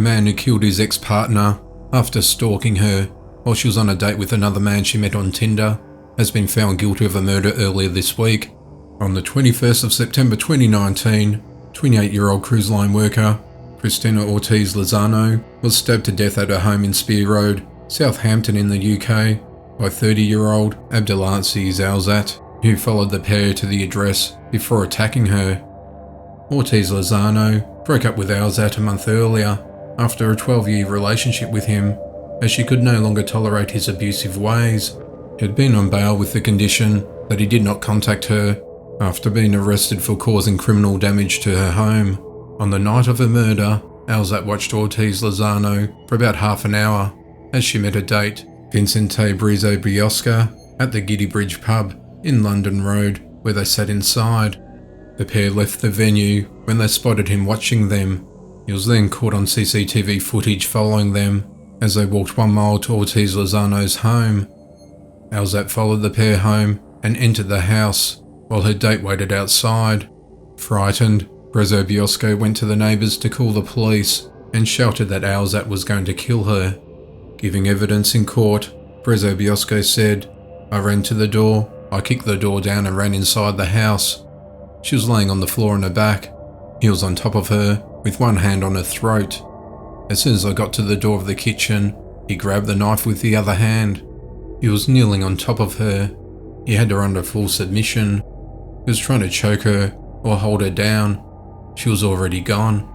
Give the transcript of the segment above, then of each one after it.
man who killed his ex-partner after stalking her while she was on a date with another man she met on Tinder has been found guilty of a murder earlier this week. On the 21st of September 2019, 28-year-old cruise line worker Cristina Ortiz-Lozano was stabbed to death at her home in Spear Road, Southampton in the UK, by 30-year-old Abdelaziz El Yechioui Ourzat, who followed the pair to the address before attacking her. Ortiz-Lozano broke up with Ourzat a month earlier after a 12-year relationship with him, as she could no longer tolerate his abusive ways. He had been on bail with the condition that he did not contact her after being arrested for causing criminal damage to her home. On the night of her murder, Ourzat watched Ortiz-Lozano for about half an hour as she met her date, Vicente Biosca, at the Giddy Bridge pub in London Road, where they sat inside. The pair left the venue when they spotted him watching them. He was then caught on CCTV footage following them as they walked 1 mile to Ortiz-Lozano's home. Ourzat followed the pair home and entered the house while her date waited outside. Frightened, Biosca went to the neighbours to call the police and shouted that Ourzat was going to kill her. Giving evidence in court, Biosca said, "I ran to the door, I kicked the door down and ran inside the house. She was laying on the floor on her back. He was on top of her, with one hand on her throat. As soon as I got to the door of the kitchen, he grabbed the knife with the other hand. He was kneeling on top of her. He had her under full submission. He was trying to choke her or hold her down. She was already gone."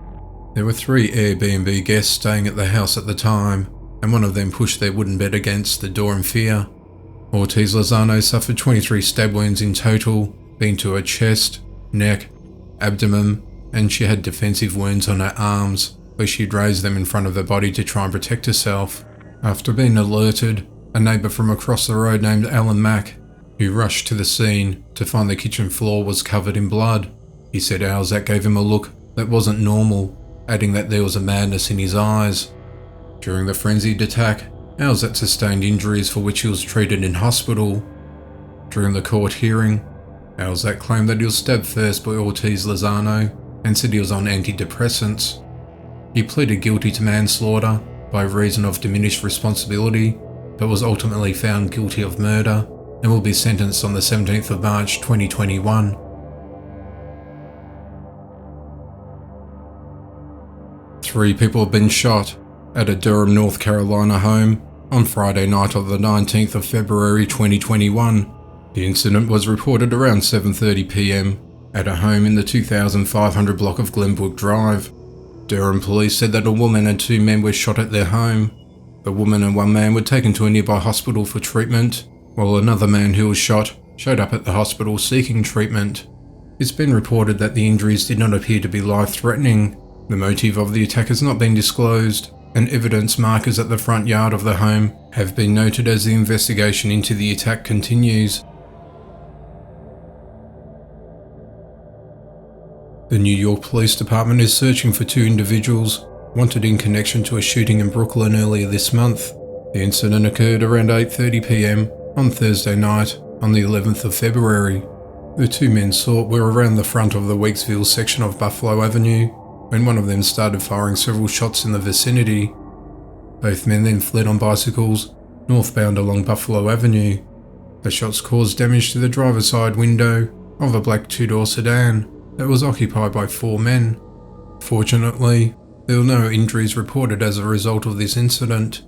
There were 3 Airbnb guests staying at the house at the time, and one of them pushed their wooden bed against the door in fear. Ortiz-Lozano suffered 23 stab wounds in total, being to her chest, neck, abdomen, and she had defensive wounds on her arms, where she'd raised them in front of her body to try and protect herself. After being alerted, a neighbour from across the road named Alan Mack, who rushed to the scene to find the kitchen floor was covered in blood. He said Ourzat gave him a look that wasn't normal, adding that there was a madness in his eyes. During the frenzied attack, Ourzat sustained injuries for which he was treated in hospital. During the court hearing, Ourzat claimed that he was stabbed first by Ortiz-Lozano and said he was on antidepressants. He pleaded guilty to manslaughter by reason of diminished responsibility, but was ultimately found guilty of murder and will be sentenced on the 17th of March 2021. 3 people have been shot at a Durham, North Carolina home on Friday night of the 19th of February 2021. The incident was reported around 7:30 p.m. at a home in the 2500 block of Glenbrook Drive. Durham police said that a woman and 2 men were shot at their home. The woman and 1 man were taken to a nearby hospital for treatment, while another man who was shot showed up at the hospital seeking treatment. It's been reported that the injuries did not appear to be life-threatening. The motive of the attack has not been disclosed, and evidence markers at the front yard of the home have been noted as the investigation into the attack continues. The New York Police Department is searching for 2 individuals wanted in connection to a shooting in Brooklyn earlier this month. The incident occurred around 8:30 p.m. on Thursday night on the 11th of February. The 2 men sought were around the front of the Weeksville section of Buffalo Avenue when one of them started firing several shots in the vicinity. Both men then fled on bicycles northbound along Buffalo Avenue. The shots caused damage to the driver's side window of a black 2-door sedan that was occupied by 4 men. Fortunately, there were no injuries reported as a result of this incident.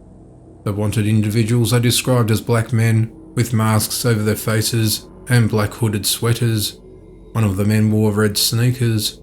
The wanted individuals are described as black men with masks over their faces and black hooded sweaters. One of the men wore red sneakers.